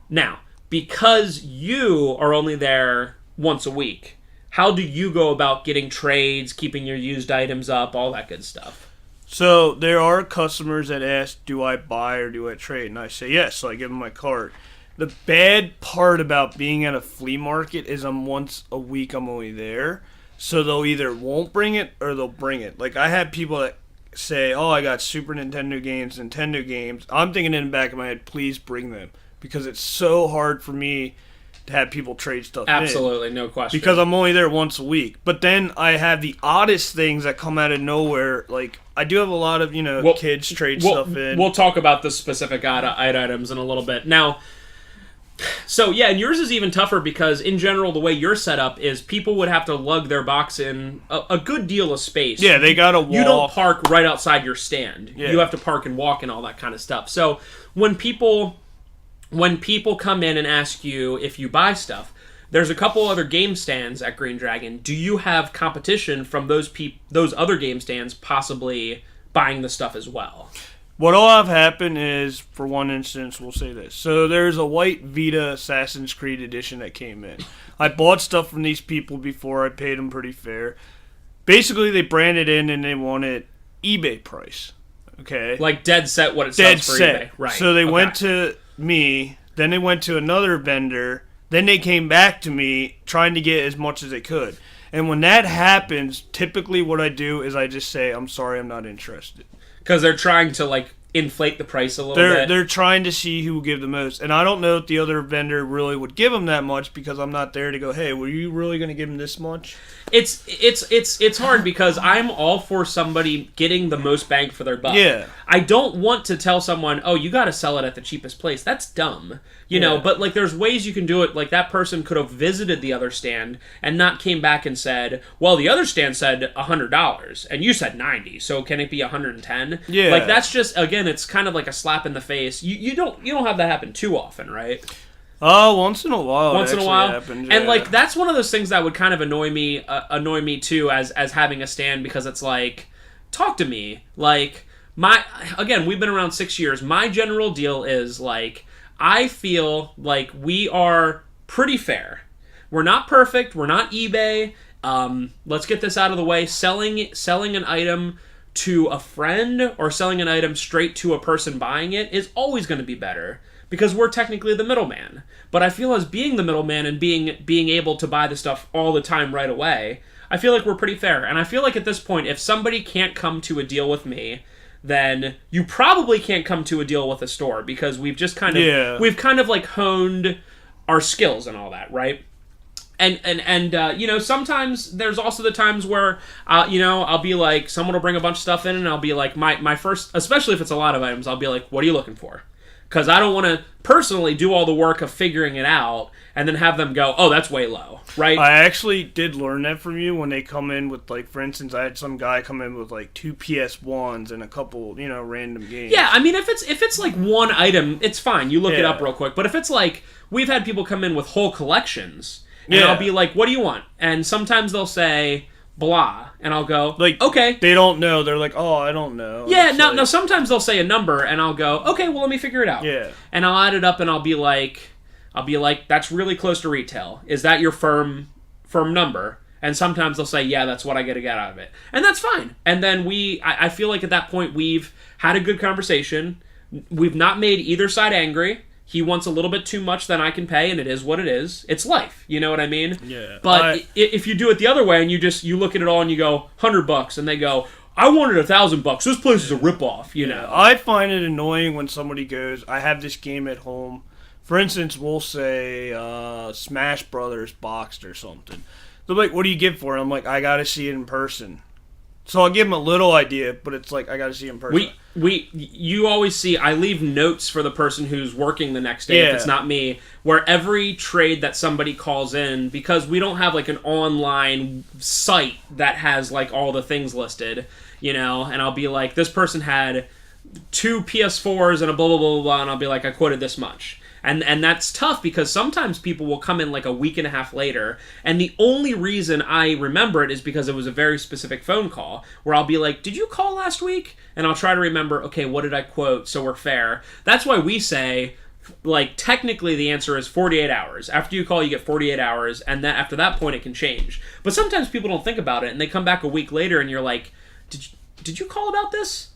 Now, because you are only there once a week, how do you go about getting trades, keeping your used items up, all that good stuff? So there are customers that ask, do I buy or do I trade? And I say yes, so I give them my card. The bad part about being at a flea market is once a week I'm only there. So they'll either won't bring it or they'll bring it. Like, I have people that say, oh, I got Super Nintendo games, Nintendo games. I'm thinking in the back of my head, please bring them. Because it's so hard for me to have people trade stuff Absolutely, no question. Because I'm only there once a week. But then I have the oddest things that come out of nowhere. Like, I do have a lot of, kids trade stuff in. We'll talk about the specific items in a little bit. Now, so yeah, and yours is even tougher because in general, the way you're set up is people would have to lug their box in a good deal of space. Yeah, they gotta walk. You don't park right outside your stand. Yeah. You have to park and walk and all that kind of stuff. So when people come in and ask you if you buy stuff, there's a couple other game stands at Green Dragon. Do you have competition from those other game stands possibly buying the stuff as well? What'll have happened is, for one instance, we'll say this. So there's a white Vita Assassin's Creed edition that came in. I bought stuff from these people before. I paid them pretty fair. Basically, they branded in and they wanted eBay price. Okay? Like dead set what it sells for eBay. Right. So they went to me, then they went to another vendor, then they came back to me trying to get as much as they could. And when that happens, typically what I do is I just say, I'm sorry, I'm not interested. Because they're trying to, inflate the price a little bit. They're trying to see who will give the most. And I don't know if the other vendor really would give them that much because I'm not there to go, hey, were you really going to give them this much? It's hard because I'm all for somebody getting the most bang for their buck. Yeah. I don't want to tell someone, oh, you got to sell it at the cheapest place. That's dumb. You know, but there's ways you can do it. Like that person could have visited the other stand and not came back and said, well, the other stand said $100 and you said 90, so can it be 110? Yeah. Like that's just, again, it's kind of like a slap in the face. You don't have that happen too often, right? Oh, once in a while. Once in a while, happens, yeah. And that's one of those things that would kind of annoy me too, as having a stand, because it's like, talk to me. Like again, we've been around 6 years. My general deal is I feel like we are pretty fair. We're not perfect. We're not eBay. Let's get this out of the way. Selling an item to a friend or selling an item straight to a person buying it is always going to be better, because we're technically the middleman. But I feel as being the middleman and being able to buy the stuff all the time right away, I feel like we're pretty fair. And I feel like at this point, if somebody can't come to a deal with me, then you probably can't come to a deal with a store, because we've just kind of honed our skills and all that, right? And sometimes there's also the times where I'll be like, someone will bring a bunch of stuff in and I'll be like, my first, especially if it's a lot of items, I'll be like, what are you looking for? Because I don't want to personally do all the work of figuring it out and then have them go, oh, that's way low, right? I actually did learn that from you when they come in with, for instance, I had some guy come in with, 2 PS1s and a couple, random games. Yeah, I mean, if it's one item, it's fine. You look it up real quick. But if it's we've had people come in with whole collections, and I'll be like, what do you want? And sometimes they'll say, blah, and I'll go, okay. They don't know. They're like, oh, I don't know. Yeah, no, sometimes they'll say a number, and I'll go, okay, well, let me figure it out. Yeah. And I'll add it up, and I'll be like, that's really close to retail. Is that your firm number? And sometimes they'll say, yeah, that's what I get to get out of it. And that's fine. And then I feel like at that point, we've had a good conversation. We've not made either side angry. He wants a little bit too much than I can pay, and it is what it is. It's life, you know what I mean? Yeah. But if you do it the other way and you look at it all and you go $100, and they go, I wanted $1,000. This place is a ripoff, you know. I find it annoying when somebody goes, I have this game at home. For instance, we'll say Smash Brothers boxed or something. They're like, what do you get for it? I'm like, I gotta see it in person. So I'll give them a little idea, but it's like, I gotta see it in person. You always see, I leave notes for the person who's working the next day, if it's not me, where every trade that somebody calls in, because we don't have like an online site that has like all the things listed, you know, and I'll be like, this person had 2 PS4s and a blah, blah, blah, blah, and I'll be like, I quoted this much. And that's tough because sometimes people will come in like a week and a half later, and the only reason I remember it is because it was a very specific phone call where I'll be like, did you call last week? And I'll try to remember, okay, what did I quote so we're fair? That's why we say, like, technically the answer is 48 hours. After you call, you get 48 hours, and then after that point it can change. But sometimes people don't think about it, and they come back a week later and you're like, did you call about this?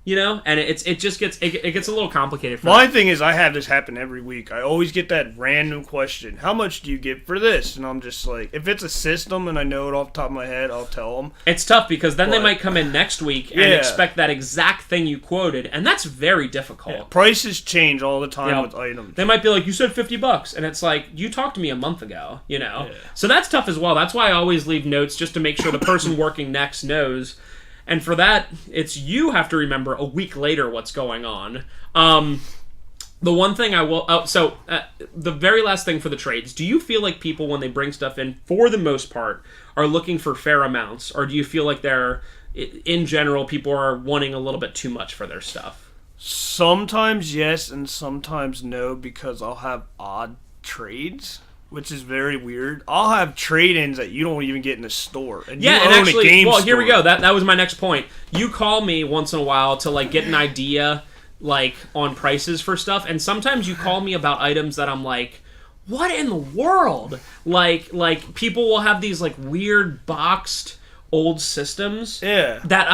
You know, and it gets a little complicated for My them. thing is, I have this happen every week. I always get that random question: how much do you get for this? And I'm just like, if it's a system and I know it off the top of my head, I'll tell them. It's tough because then they might come in next week and expect that exact thing you quoted, and that's very difficult. Yeah, prices change all the time with items. They might be like, you said $50, and it's like, you talked to me a month ago, you know? Yeah. So that's tough as well. That's why I always leave notes just to make sure the person working next knows. And for that, it's you have to remember a week later what's going on. The one thing I will... the very last thing for the trades, do you feel like people, when they bring stuff in, for the most part, are looking for fair amounts? Or do you feel like they're, in general, people are wanting a little bit too much for their stuff? Sometimes yes, and sometimes no, because I'll have odd trades, which is very weird. I'll have trade-ins that you don't even get in the store. And yeah, you and own actually, a game well, store. here we go. That was my next point. You call me once in a while to like get an idea, like on prices for stuff, and sometimes you call me about items that I'm like, what in the world? Like people will have these like weird boxed old systems. Yeah. That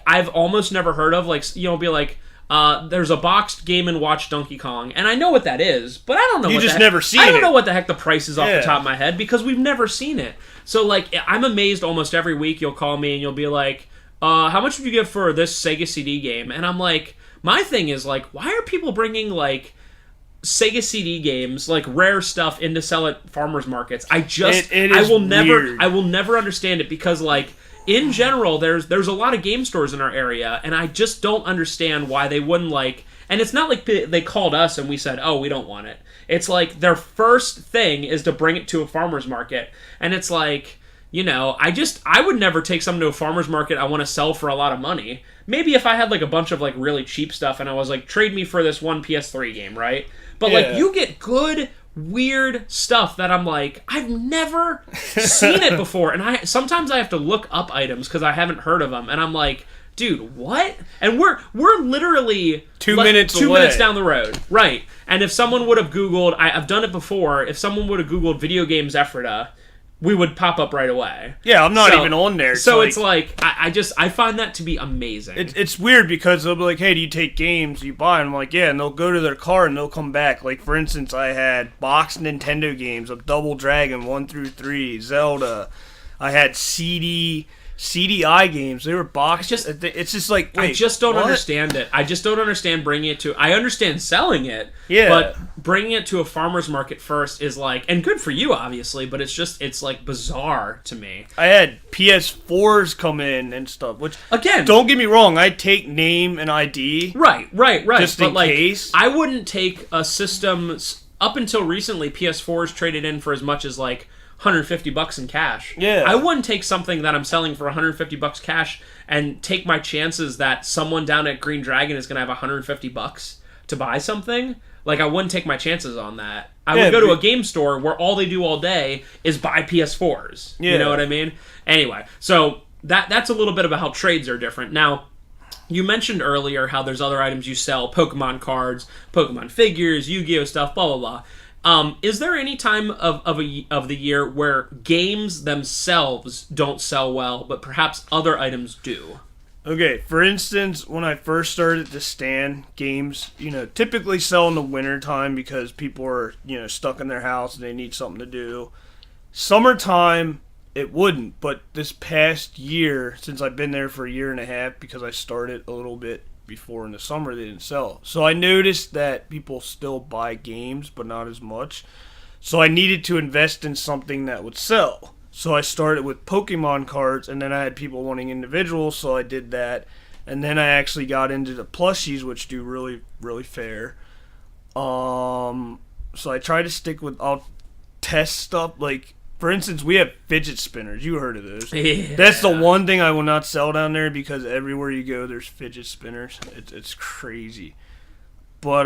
I've almost never heard of. Like, you know, be like, there's a boxed Game & Watch Donkey Kong, and I know what that is, but I don't know. You just never seen it. I don't know what the heck the price is off the top of my head because we've never seen it. So like, I'm amazed almost every week. You'll call me and you'll be like, "How much would you give for this Sega CD game?" And I'm like, my thing is like, why are people bringing like Sega CD games, like rare stuff, in to sell at farmers markets? I will never understand it because like, in general, there's a lot of game stores in our area, and I just don't understand why they wouldn't like... And it's not like they called us and we said, oh, we don't want it. It's like their first thing is to bring it to a farmer's market. And it's like, you know, I would never take something to a farmer's market I want to sell for a lot of money. Maybe if I had like a bunch of like really cheap stuff and I was like, trade me for this one PS3 game, right? But like, you get good... weird stuff that I'm like, I've never seen it before, and sometimes I have to look up items because I haven't heard of them, and I'm like, dude, what? And we're literally 2 minutes away. 2 minutes down the road, right? And if someone would have Googled, I've done it before. If someone would have Googled video games Ephrata, we would pop up right away. Yeah, I'm not even on there. So it's like I find that to be amazing. It's weird because they'll be like, hey, do you take games? You buy them? I'm like, yeah, and they'll go to their car and they'll come back. Like, for instance, I had boxed Nintendo games of Double Dragon 1 through 3, Zelda. I had CDI games. They were boxed. It's just like, wait, I just don't what? understand it. I just don't understand bringing it to... I understand selling it, yeah, but bringing it to a farmer's market first is like... And good for you, obviously, but it's like bizarre to me. I had PS4s come in and stuff, which... Again... Don't get me wrong, I take name and ID. Right. Just in case. I wouldn't take a system... Up until recently, PS4s traded in for as much as like... $150 in cash. Yeah. I wouldn't take something that I'm selling for $150 cash and take my chances that someone down at Green Dragon is going to have $150 to buy something. Like, I wouldn't take my chances on that. I would go to a game store where all they do all day is buy PS4s. Yeah. You know what I mean? Anyway, so that's a little bit about how trades are different. Now, you mentioned earlier how there's other items you sell, Pokemon cards, Pokemon figures, Yu-Gi-Oh stuff, blah, blah, blah. Is there any time of the year where games themselves don't sell well, but perhaps other items do? Okay, for instance, when I first started to stand games, typically sell in the winter time because people are, stuck in their house and they need something to do. Summertime, it wouldn't, but this past year, since I've been there for a year and a half, because I started a little bit before in the summer, they didn't sell. So I noticed that people still buy games, but not as much. So I needed to invest in something that would sell. So I started with Pokemon cards, and then I had people wanting individuals, so I did that. And then I actually got into the plushies, which do really, really fair. So I try to stick with, I'll test stuff. Like, for instance, we have fidget spinners. You heard of those. Yeah. That's the one thing I will not sell down there because everywhere you go, there's fidget spinners. It's crazy. But,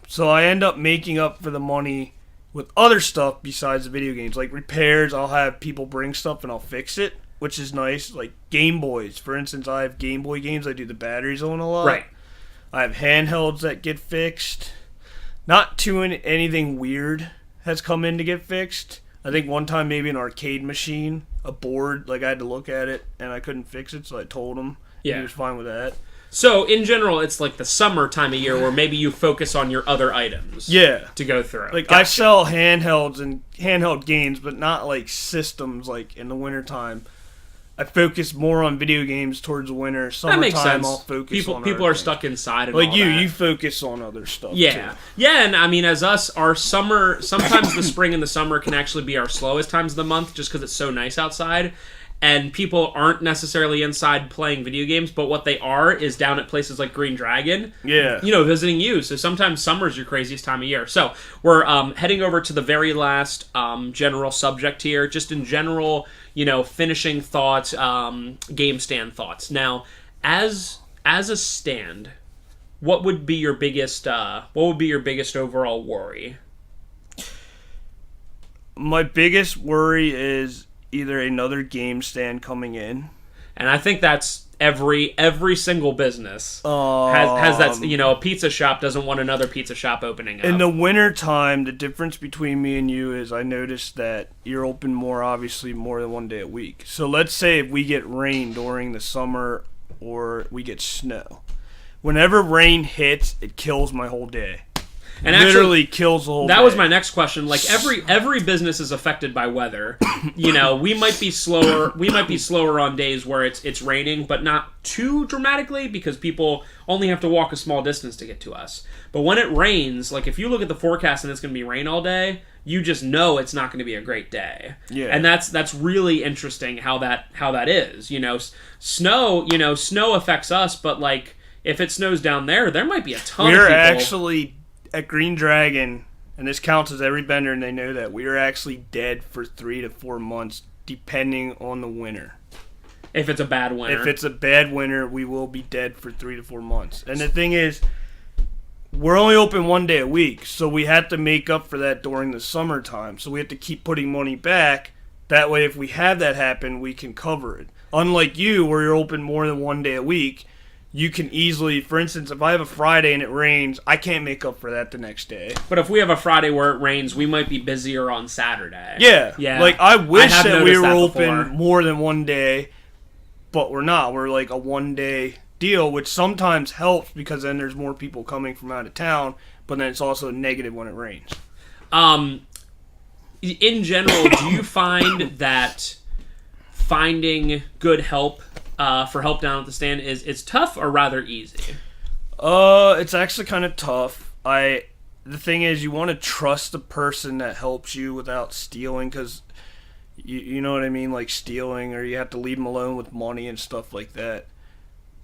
so I end up making up for the money with other stuff besides the video games. Like repairs, I'll have people bring stuff and I'll fix it, which is nice. Like Game Boys. For instance, I have Game Boy games I do the batteries on a lot. Right. I have handhelds that get fixed. Not too anything weird has come in to get fixed. I think one time maybe an arcade machine, a board, like I had to look at it and I couldn't fix it, so I told him. Yeah. He was fine with that. So, in general, it's like the summer time of year where maybe you focus on your other items. Yeah. To go through. Like, Gotcha. I sell handhelds and handheld games, but not like systems like in the wintertime. I focus more on video games towards the winter. That makes Summertime, sense. I'll focus on People other are things. stuck inside and Like all you, that. you focus on other stuff Yeah. too. Yeah, and I mean, as us, our summer, sometimes the spring and the summer can actually be our slowest times of the month just because it's so nice outside. And people aren't necessarily inside playing video games, but what they are is down at places like Green Dragon. Yeah. Visiting you. So sometimes summer's your craziest time of year. So we're heading over to the very last general subject here. Just in general, finishing thoughts, game stand thoughts. Now, as a stand, what would be your biggest overall worry? My biggest worry is either another game stand coming in. And I think that's every single business has that. A pizza shop doesn't want another pizza shop opening up. In the winter time, the difference between me and you is I noticed that you're open obviously more than one day a week. So let's say if we get rain during the summer or we get snow. Whenever rain hits, it kills my whole day. And literally actually, kills the whole that day. was my next question. Like every business is affected by weather. We might be slower. We might be slower on days where it's raining, but not too dramatically because people only have to walk a small distance to get to us. But when it rains, like if you look at the forecast and it's going to be rain all day, you just know it's not going to be a great day. Yeah. And that's really interesting how that is. Snow affects us, but like if it snows down there might be a ton of people. We're actually at Green Dragon, and this counts as every vendor, and they know that we are actually dead for 3 to 4 months, depending on the winter. If it's a bad winter. If it's a bad winter, we will be dead for 3 to 4 months. And the thing is, we're only open one day a week, so we have to make up for that during the summertime. So we have to keep putting money back. That way, if we have that happen, we can cover it. Unlike you, where you're open more than one day a week, you can easily, for instance, if I have a Friday and it rains, I can't make up for that the next day. But if we have a Friday where it rains, we might be busier on Saturday. Yeah. Like, I wish that we were open before. more than one day, but we're not. We're like a one-day deal, which sometimes helps because then there's more people coming from out of town, but then it's also negative when it rains. In general, do you find that finding good help for help down at the stand is tough or rather easy? It's actually kind of tough. The thing is, you want to trust the person that helps you without stealing, because you know what I mean, like stealing, or you have to leave them alone with money and stuff like that.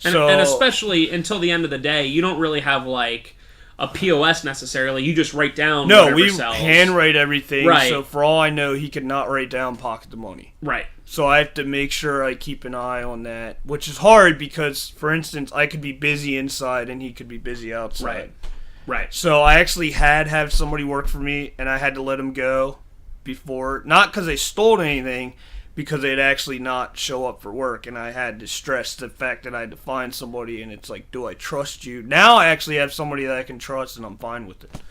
And especially until the end of the day, you don't really have like a POS necessarily. You just write down whatever we sells. handwrite everything. Right. So for all I know, he could not write down pocket the money. Right. So I have to make sure I keep an eye on that, which is hard because, for instance, I could be busy inside and he could be busy outside. Right. So I actually had somebody work for me, and I had to let him go before, not because they stole anything, because they'd actually not show up for work, and I had to stress the fact that I had to find somebody, and it's like, do I trust you? Now I actually have somebody that I can trust, and I'm fine with it.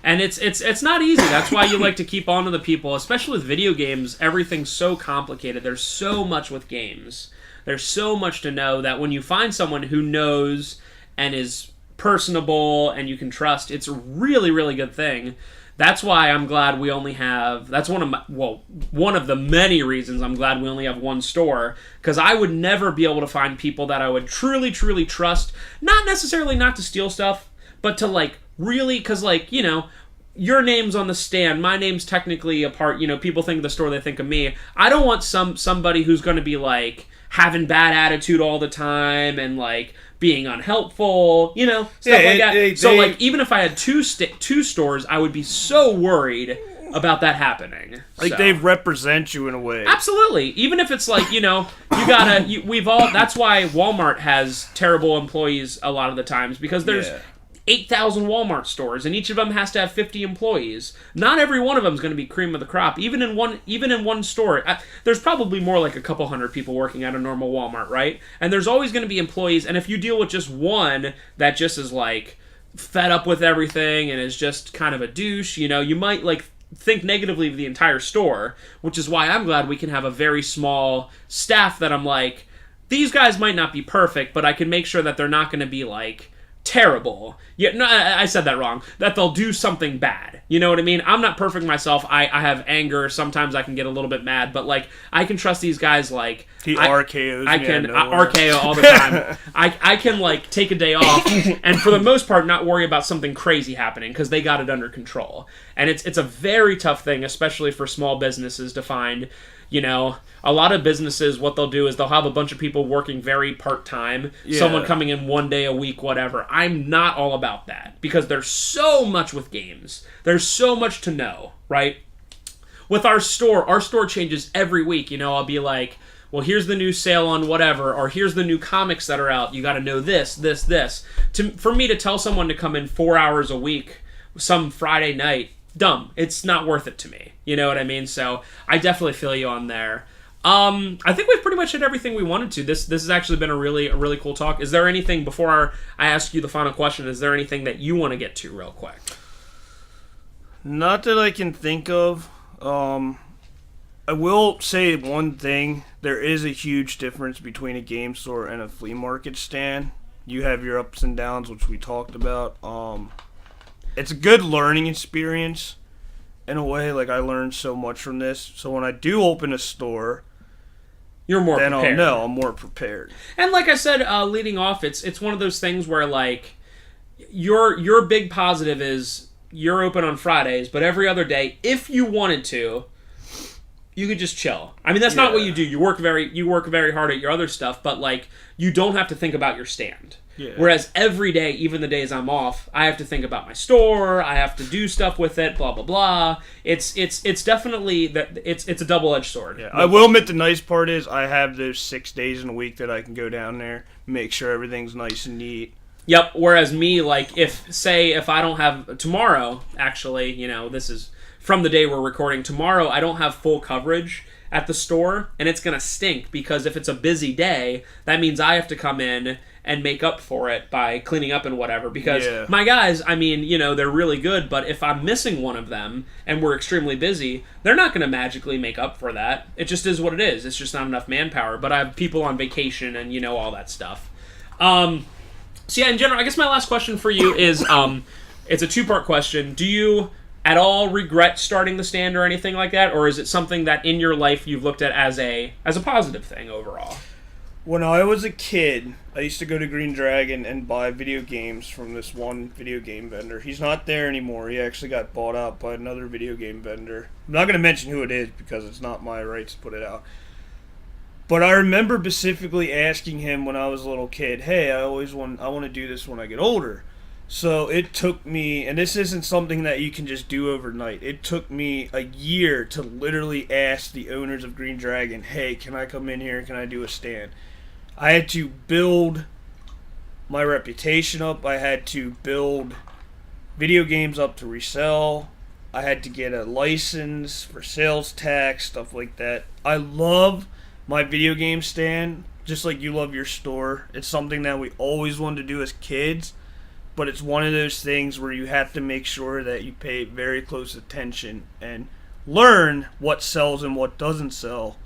And it's not easy. That's why you like to keep on to the people, especially with video games. Everything's so complicated. There's so much with games There's so much to know that when you find someone who knows and is personable and you can trust, it's a really, really good thing. That's why I'm glad we only have. That's one of the many reasons I'm glad we only have one store, because I would never be able to find people that I would truly, truly trust. Not necessarily not to steal stuff, but to like really, because like your name's on the stand, my name's technically a part. People think of the store, they think of me. I don't want somebody who's going to be like having bad attitude all the time and like being unhelpful, stuff like that. So, like, even if I had two stores, I would be so worried about that happening. Like, they represent you in a way. Absolutely. Even if it's like, we've all. That's why Walmart has terrible employees a lot of the times, because there's 8,000 Walmart stores, and each of them has to have 50 employees. Not every one of them is going to be cream of the crop. Even in one store, there's probably more like a couple hundred people working at a normal Walmart, right? And there's always going to be employees, and if you deal with just one that just is like fed up with everything and is just kind of a douche, you might like think negatively of the entire store, which is why I'm glad we can have a very small staff that I'm like, these guys might not be perfect, but I can make sure that they're not going to be like terrible. Yeah, no, I said that wrong. That they'll do something bad. You know what I mean? I'm not perfect myself. I have anger. Sometimes I can get a little bit mad, but like I can trust these guys. Like RKOs. I can RKO all the time. I can like take a day off and for the most part not worry about something crazy happening because they got it under control. And it's a very tough thing, especially for small businesses, to find. A lot of businesses, what they'll do is they'll have a bunch of people working very part-time, someone coming in one day a week, whatever. I'm not all about that, because there's so much with games. There's so much to know, right? With our store changes every week. I'll be like, well, here's the new sale on whatever, or here's the new comics that are out. You got to know this. For me to tell someone to come in 4 hours a week, some Friday night, dumb. It's not worth it to me. You know what I mean? So I definitely feel you on there. I think we've pretty much hit everything we wanted to. This has actually been a really cool talk. Is there anything, before I ask you the final question, is there anything that you want to get to real quick? Not that I can think of. I will say one thing. There is a huge difference between a game store and a flea market stand. You have your ups and downs, which we talked about. It's a good learning experience in a way. Like, I learned so much from this. So when I do open a store, you're more prepared. I'll know I'm more prepared. And like I said, leading off, it's one of those things where like your big positive is you're open on Fridays, but every other day, if you wanted to, you could just chill. I mean, that's not what you do. You work very hard at your other stuff, but like you don't have to think about your stand. Yeah. Whereas every day, even the days I'm off, I have to think about my store. I have to do stuff with it. Blah blah blah. It's definitely that. It's a double-edged sword. Yeah, I will admit the nice part is I have those 6 days in a week that I can go down there, make sure everything's nice and neat. Yep. Whereas me, like if I don't have tomorrow, actually, this is from the day we're recording. Tomorrow, I don't have full coverage at the store, and it's gonna stink because if it's a busy day, that means I have to come in and make up for it by cleaning up and whatever, because my guys, I mean, they're really good, but if I'm missing one of them and we're extremely busy, they're not going to magically make up for that. It just is what it is. It's just not enough manpower, but I have people on vacation and, all that stuff. So yeah, in general, I guess my last question for you is, it's a two-part question. Do you at all regret starting the stand or anything like that, or is it something that in your life you've looked at as a positive thing overall? When I was a kid, I used to go to Green Dragon and buy video games from this one video game vendor. He's not there anymore. He actually got bought out by another video game vendor. I'm not going to mention who it is because it's not my right to put it out. But I remember specifically asking him when I was a little kid, hey, I want to do this when I get older. So it took me, and this isn't something that you can just do overnight. It took me a year to literally ask the owners of Green Dragon, hey, can I come in here? Can I do a stand? I had to build my reputation up. I had to build video games up to resell. I had to get a license for sales tax, stuff like that. I love my video game stand, just like you love your store. It's something that we always wanted to do as kids, but it's one of those things where you have to make sure that you pay very close attention and learn what sells and what doesn't sell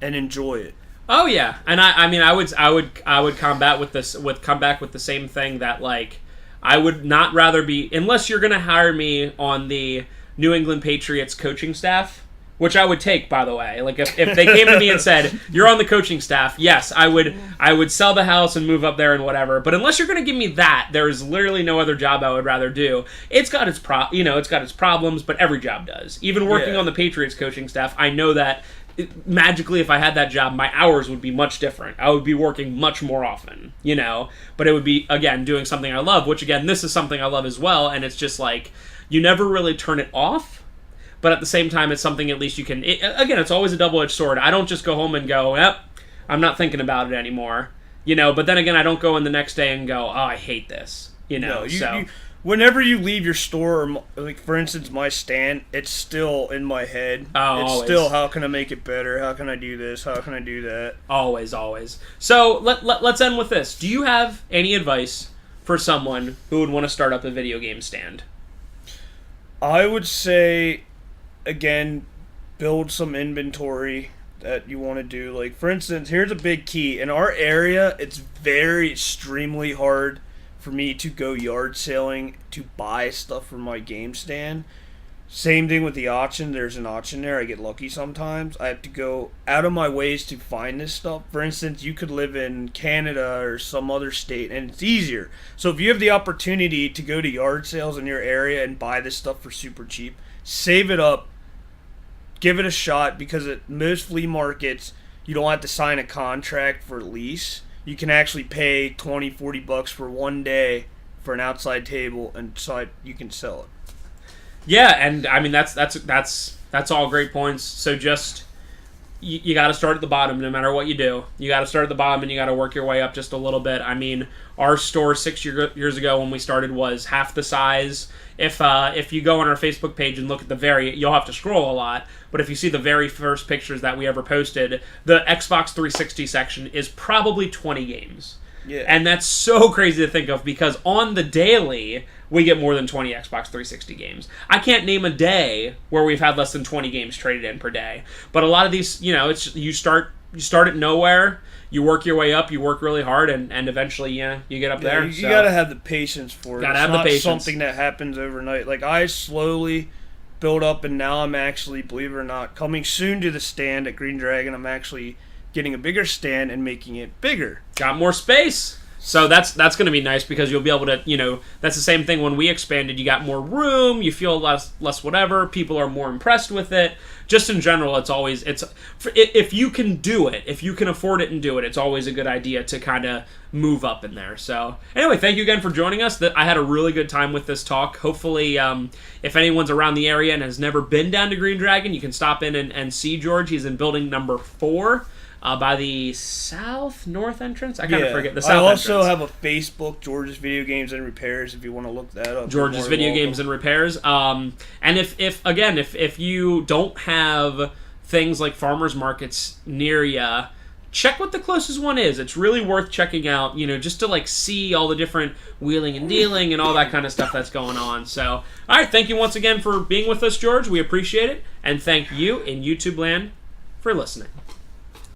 and enjoy it. Oh yeah, and I mean, I would combat with this with come back with the same thing that like I would not rather be unless you're gonna hire me on the New England Patriots coaching staff, which I would take, by the way. Like if they came to me and said you're on the coaching staff, yes, I would sell the house and move up there and whatever. But unless you're gonna give me that, there is literally no other job I would rather do. It's got its it's got its problems, but every job does. Even working on the Patriots coaching staff, I know that. Magically, if I had that job, my hours would be much different. I would be working much more often, but it would be, again, doing something I love, which, again, this is something I love as well, and it's just like, you never really turn it off, but at the same time, it's something at least you can, again, it's always a double-edged sword. I don't just go home and go, yep, I'm not thinking about it anymore, but then again, I don't go in the next day and go, oh, I hate this, whenever you leave your store, or like for instance my stand, it's still in my head. Oh, it's always. Still, how can I make it better? How can I do this? How can I do that? Always. So let's end with this. Do you have any advice for someone who would want to start up a video game stand? I would say, again, build some inventory that you want to do. Like, for instance, here's a big key. In our area, it's very extremely hard for me to go yard selling to buy stuff for my game stand. Same thing with the auction. There's an auction there. I get lucky sometimes. I have to go out of my ways to find this stuff. For instance, you could live in Canada or some other state and it's easier. So if you have the opportunity to go to yard sales in your area and buy this stuff for super cheap, save it up, give it a shot, because at most flea markets you don't have to sign a contract for lease. You can actually pay $20-$40 for one day for an outside table, and so you can sell it. Yeah, and I mean that's all great points. So just you got to start at the bottom, no matter what you do. You got to start at the bottom, and you got to work your way up just a little bit. I mean, our store 6 years ago when we started was half the size. If you go on our Facebook page and look at you'll have to scroll a lot, but if you see the very first pictures that we ever posted, the Xbox 360 section is probably 20 games. Yeah. And that's so crazy to think of, because on the daily, we get more than 20 Xbox 360 games. I can't name a day where we've had less than 20 games traded in per day. But a lot of these, it's you start at nowhere, you work your way up, you work really hard, and eventually, you get up there. You got to have the patience for it. Gotta have the patience. Not something that happens overnight. Like, I slowly build up, and now I'm actually, believe it or not, coming soon to the stand at Green Dragon. I'm actually getting a bigger stand and making it bigger. Got more space. So that's going to be nice, because you'll be able to, that's the same thing when we expanded. You got more room, you feel less whatever, people are more impressed with it. Just in general, if you can do it, if you can afford it and do it, it's always a good idea to kind of move up in there. So anyway, thank you again for joining us. I had a really good time with this talk. Hopefully, if anyone's around the area and has never been down to Green Dragon, you can stop in and see George. He's in building number 4. By the north entrance? I kind of forget. The south entrance. I also have a Facebook, George's Video Games and Repairs, if you want to look that up. George's Video Games and Repairs. And if you don't have things like farmers markets near you, check what the closest one is. It's really worth checking out, just to see all the different wheeling and dealing and all that kind of stuff that's going on. So, all right, thank you once again for being with us, George. We appreciate it. And thank you in YouTube land for listening.